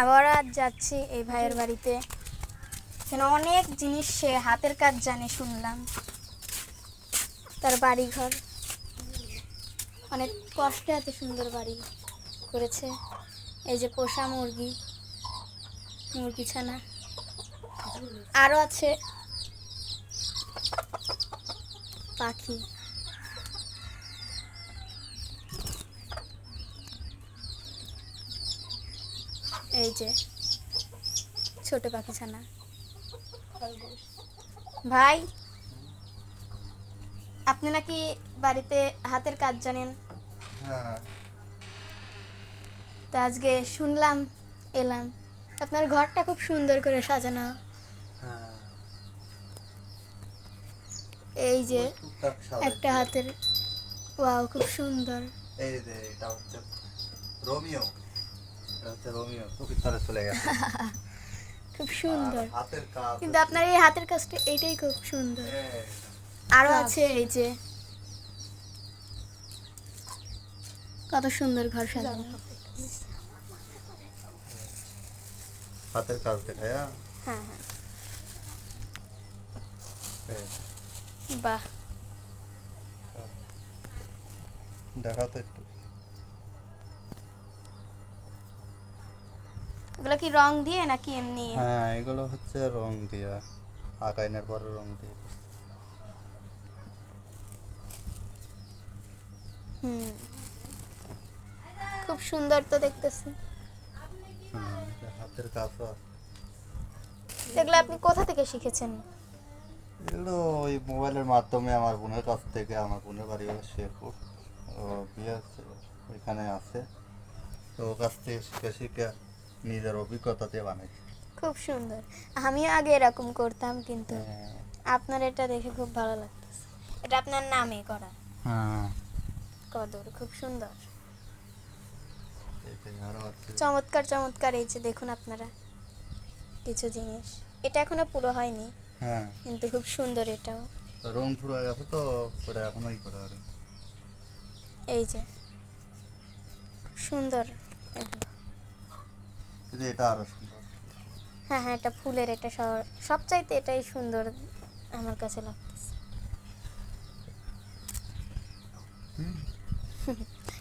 আবার আজ যাচ্ছি এই ভাইয়ের বাড়িতে। এখানে অনেক জিনিস সে হাতের কাজ জানে শুনলাম। তার বাড়িঘর অনেক কষ্টে এত সুন্দর বাড়ি করেছে। এই যে পোষা মুরগি, মুরগি ছানা আরও আছে, পাখি। এই যে ছোট পাখি ছানা। ভাই, আপনি নাকি বাড়িতে হাতের কাজ জানেন? হ্যাঁ। তো আজকে শুনলাম, এলাম। আপনার ঘরটা খুব সুন্দর করে সাজানো। হ্যাঁ। এই যে টুকটাক সাজাই। একটা হাতের, ওয়াও, খুব সুন্দর। এই যে এটা হচ্ছে রোমিও, এটা হচ্ছে রোমিও ভিতরে চলে গেছে। খুব সুন্দর। আর হাতের কাজ কিন্তু আপনার এই হাতের কাজটা এইটাই খুব সুন্দর। হ্যাঁ। আরো আছে এই যে কত সুন্দর ঘর সাজানো। হাতের কাজ দেখায়। হ্যাঁ হ্যাঁ, এই, বাহ। দেখাও তো একটু। এগুলো কি রং দিয়ে নাকি এমনি? হ্যাঁ, এগুলো হচ্ছে রং দিয়া, আকাইনের পরে রং দিয়ে। হুম, খুব সুন্দর তো দেখতেছি। হাতের কাজ আছে। এগুলো আপনি কোথা থেকে শিখেছেন? এগুলো ওই মোবাইলের মাধ্যমে আমার বোনের কাছ থেকে, আমার বোনের বাড়ি হলো শেরপুর, ও বিয়ে আছে ওইখানে আছে, তো ওর কাছ থেকে শিখে শিখে নিজের অভিজ্ঞতা দিয়ে বানাইছি। খুব সুন্দর। আমিও আগে এরকম করতাম, কিন্তু হ্যাঁ। আপনার এটা দেখে খুব ভালো লাগতেছে। এটা আপনার নামে করা হ্যাঁ, কদর, খুব সুন্দর, এটাই আরো আছে। চমৎকার চমৎকার। এই যে দেখুন আপনারা কিছু জিনিস, এটা এখনো পুরো হয়নি, হ্যাঁ, কিন্তু খুব সুন্দর এটাও। রং পুরো হয়ে গেছে তো, ওটা এখনোই করে আর। এই যে খুব সুন্দর এগুলো। কিন্তু এটা আরো সুন্দর। হ্যাঁ হ্যাঁ, এটা ফুলের, এটা সবচাইতে এটাই সুন্দর আমার কাছে লাগতেছে।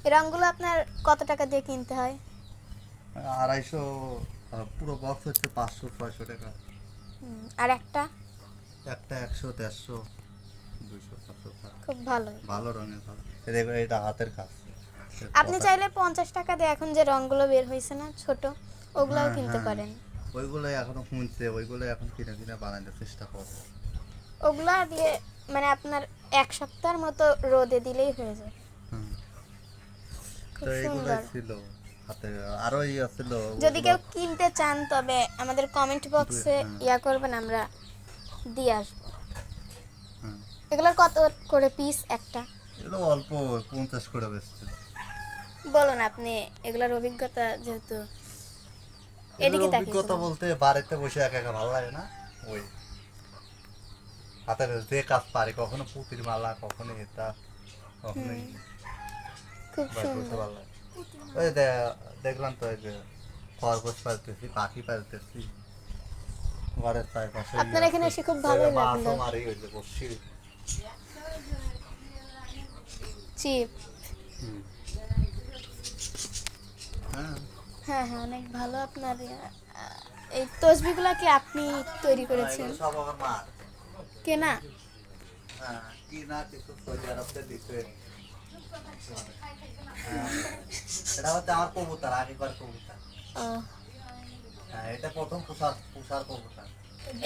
এই রঙগুলো আপনার কত টাকা দিয়ে কিনতে হয়? 250, পুরো বক্স হচ্ছে 500-600 টাকা। আর একটা? একটা 100, 150, 200, 500 টাকা। খুব ভালো। ভালো রঙের কাজ। দেখো এটা হাতের কাজ। আপনি চাইলে 50 টাকা দিয়ে এখন যে রঙগুলো বের হয়েছে না ছোট, ওগুলাও হ্যাঁ, কিনতে হ্যাঁ। পারেন। ওইগুলোই এখনো শুনছে, ওইগুলো এখন কিনে কিনে বানানোর চেষ্টা করবো। ওগুলা দিয়ে মানে আপনার 1 সপ্তাহের মতো রোদে দিলেই হয়ে যায়। হুম। খুব তো এইগুলোই সুন্দর। ছিল হাতে, আরো ইয়ে ছিল। যদি কেউ কিনতে চান তবে আমাদের কমেন্ট বক্সে হ্যাঁ। ইয়া করবেন, আমরা দিয়ে আসবো। হুম। এগুলোর কত করে পিস একটা? এগুলো অল্প 50 করে বেচছে। বলুন আপনি, এগুলোর অভিজ্ঞতা যেহেতু। এগুলোর এদিকে তাকিয়ে অভিজ্ঞতা বলুন। বলতে বাড়িতে বসে একা একা ভালো লাগে না, ওই হাতের যে কাজ পারি, কখনো পুঁতির মালা, কখনো এটা, কখনো খুব বসে সুন্দর। ভালো লাগে। ওই দেখলাম তো, এই যে খরগোশ পালতেছি, পাখি পালতেছি ঘরের চারপাশে। আপনার এখানে এসে খুব ভালোই লাগলো। মাছও মারি, ওই যে বসছি। চিপ। হ্যাঁ, হ্যাঁ হ্যাঁ, অনেক ভালো। আপনার এই তসবিগুলা কি আপনি তৈরি করেছেন? এগুলো সব আমার মার। কেনা? হ্যাঁ, কি না কিছু সৌদি আরব থেকে দিতে। হ্যাঁ, এটা হচ্ছে আমার কবুতর, আগেকার কবুতর। ও, হ্যাঁ, এটা প্রথম পোষার কবুতর।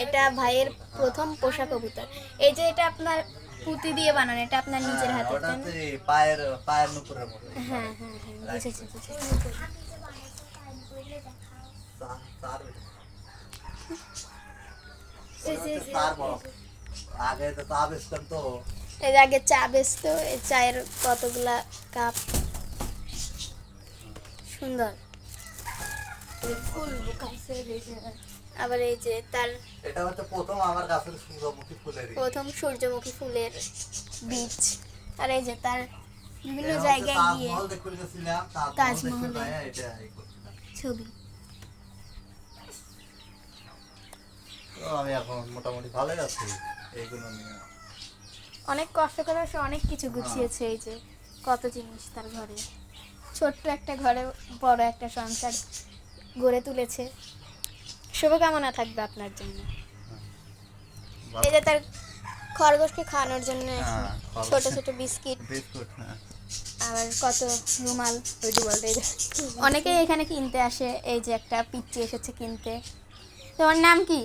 এটা ভাইয়ের প্রথম পোষা কবুতর। এই যে এটা আপনার পুঁতি দিয়ে বানানো, এটা আপনার নিজের হ্যাঁ, হাতে, ওটা তাই না? হচ্ছে পায়ের পায়ের নুপুরের মতো। হ্যাঁ হ্যাঁ হ্যাঁ, বুঝেছি বুঝেছি। এই যে আগে তো চা বেচতাম তো। এর আগে চা বেচতো, এই চায়ের কতগুলা কাপ। সুন্দর ফুল। আবার এই যে তার এটা হচ্ছে প্রথম আমার গাছের সূর্যমুখী ফুলের প্রথম সূর্যমুখী ফুলের বীজ। আর এই যে তার বিভিন্ন এটা হচ্ছে জায়গায় গিয়ে তাজমহল দেখতে গেছিলাম, তাজমহল দেখতে তাজমহলের যায় এটা এই করছিলাম। ছবি। তো আমি এখন মোটামুটি ভালোই আছি এইগুলো নিয়ে। অনেক কষ্ট করে সে অনেক কিছু গুছিয়েছে, এই যে কত জিনিস তার ঘরে, ছোট্ট একটা ঘরে বড় একটা সংসার গড়ে তুলেছে। শুভকামনা থাকবে আপনার জন্য। এই যে তার খরগোশকে খাওয়ানোর জন্য হ্যাঁ, ছোট ছোট বিস্কিট, বিস্কুট, হ্যাঁ। আবার কত রুমাল। অনেকেই এখানে কিনতে আসে। এই যে একটা পিচ্চি এসেছে কিনতে। তোমার নাম কি?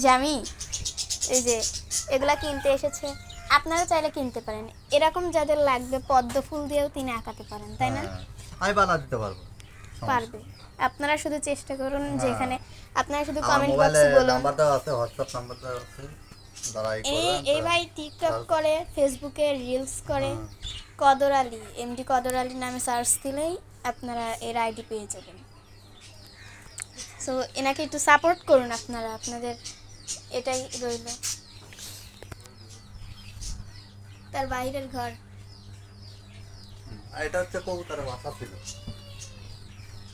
জামি। এই যে এগুলা কিনতে এসেছে, আপনারা চাইলে কিনতে পারেন। এরকম যাদের লাগবে পদ্ম ফুল দিয়েও তিনি আঁকাতে পারেন, তাই না? হ্যাঁ, আমি বানা দিতে পারবো, সমস্যা পারবে। আপনারা শুধু চেষ্টা করুন যে হ্যাঁ। এখানে আপনারা শুধু আমার কমেন্ট মোবাইলে বক্সে বলুন। নাম্বারটা আছে, হোয়াটসঅ্যাপ নাম্বারটা আছে, যারা এই ভাই টিকটক করে, ফেসবুকে রিলস করে, হ্যাঁ। কদর আলী, এমডি কদর আলী নামে সার্চ দিলেই আপনারা এর আইডি পেয়ে যাবেন। সো এনাকে একটু সাপোর্ট করুন আপনারা, আপনাদের এটাই রইল। তার বাইরের ঘর। এটা হচ্ছে কবুতরের বাসা ছিল,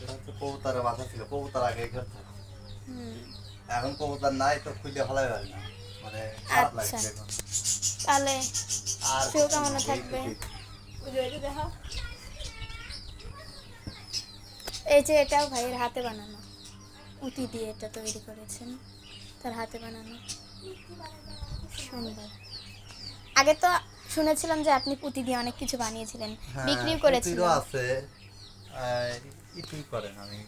এটা হচ্ছে কবুতরের বাসা ছিল, কবুতর আগে ঘর থাকতো। এখন কবুতর নাই তো খুঁজে ভালোই হয় না, মানে খারাপ আচ্ছা। লাগছে এখন। তাহলে আর শুভকামনা থাকবে। এই যে এটাও ভাইয়ের হাতে বানানো, উটি দিয়ে এটা তৈরি করেছেন, তার হাতে বানানো, সুন্দর। আগে তো শুনেছিলাম যে আপনি পুঁতি দিয়ে অনেক কিছু বানিয়েছিলেন, হ্যাঁ, বিক্রিও পুঁতিরও করেছিলেন। আছে, ইটি করেন, আমি